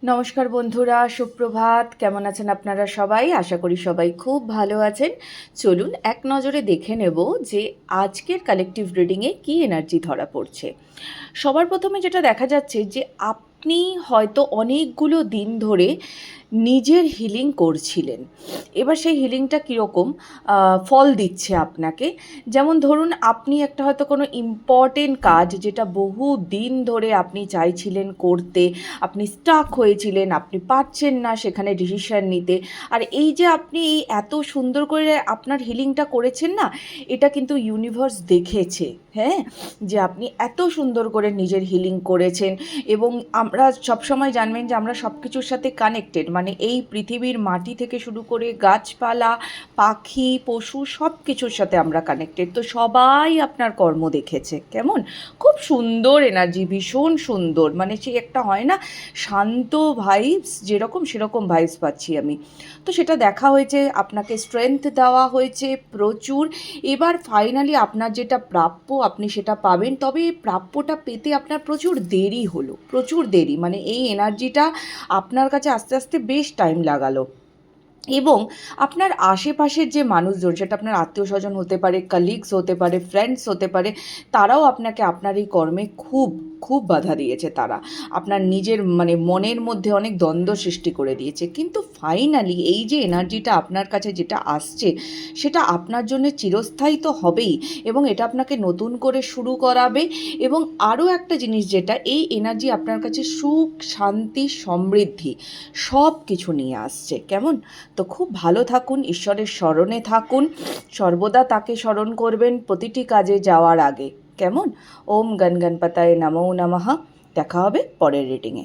নমস্কার বন্ধুরা, সুপ্রভাত। কেমন আছেন আপনারা সবাই? আশা করি সবাই খুব ভালো আছেন। চলুন এক নজরে দেখে নেব যে আজকের কালেকটিভ রিডিংয়ে কী এনার্জি ধরা পড়ছে। সবার প্রথমে যেটা দেখা যাচ্ছে যে আপনি হয়তো অনেকগুলো দিন ধরে নিজের হিলিং করছিলেন। এবার সেই হিলিংটা কীরকম ফল দিচ্ছে আপনাকে। যেমন ধরুন, আপনি একটা হয়তো কোনো ইম্পর্টেন্ট কাজ, যেটা বহু দিন ধরে আপনি চাইছিলেন করতে, আপনি স্টাক হয়েছিলেন, আপনি পারছেন না সেখানে ডিসিশন নিতে। আর এই যে আপনি এই এত সুন্দর করে আপনার হিলিংটা করেছেন না, এটা কিন্তু ইউনিভার্স দেখেছে। হ্যাঁ, যে আপনি এত সুন্দর করে নিজের হিলিং করেছেন। এবং আমরা সবসময় জানবেন যে আমরা সব কিছুর সাথে কানেক্টেড, মানে এই পৃথিবীর মাটি থেকে শুরু করে গাছপালা, পাখি, পশু, সব কিছুর সাথে আমরা কানেক্টেড। তো সবাই আপনার কর্ম দেখেছে। কেমন খুব সুন্দর এনার্জি, ভীষণ সুন্দর, মানে সেই একটা হয় না শান্ত ভাইবস, যেরকম সেরকম ভাইবস পাচ্ছি আমি। তো সেটা দেখা হয়েছে, আপনাকে স্ট্রেংথ দেওয়া হয়েছে প্রচুর। এবার ফাইনালি আপনার যেটা প্রাপ্য আপনি সেটা পাবেন। তবে এই প্রাপ্যটা পেতে আপনার প্রচুর দেরি হলো, প্রচুর দেরি, মানে এই এনার্জিটা আপনার কাছে আস্তে আস্তে বেশ টাইম লাগালো। এবং আপনার আশেপাশের যে মানুষজন, সেটা আপনার আত্মীয় স্বজন হতে পারে, কালিগস হতে পারে, ফ্রেন্ডস হতে পারে, তারাও আপনাকে আপনার এই কর্মে খুব খুব বাধা দিয়েছে। তারা আপনার নিজের মানে মনের মধ্যে অনেক দ্বন্দ্ব সৃষ্টি করে দিয়েছে। কিন্তু ফাইনালি এই যে এনার্জিটা আপনার কাছে যেটা আসছে, সেটা আপনার জন্য চিরস্থায়ী তো হবেই, এবং এটা আপনাকে নতুন করে শুরু করাবে। এবং আরও একটা জিনিস, যেটা এই এনার্জি আপনার কাছে সুখ, শান্তি, সমৃদ্ধি সব কিছু নিয়ে আসছে। কেমন? তো খুব ভালো থাকুন, ঈশ্বরের স্মরণে থাকুন, সর্বদা তাকে স্মরণ করবেন প্রতিটি কাজে যাওয়ার আগে। কেমন? ওম গণ গণপতায় নমো নমঃ। দেখা হবে পরের রিডিংয়ে।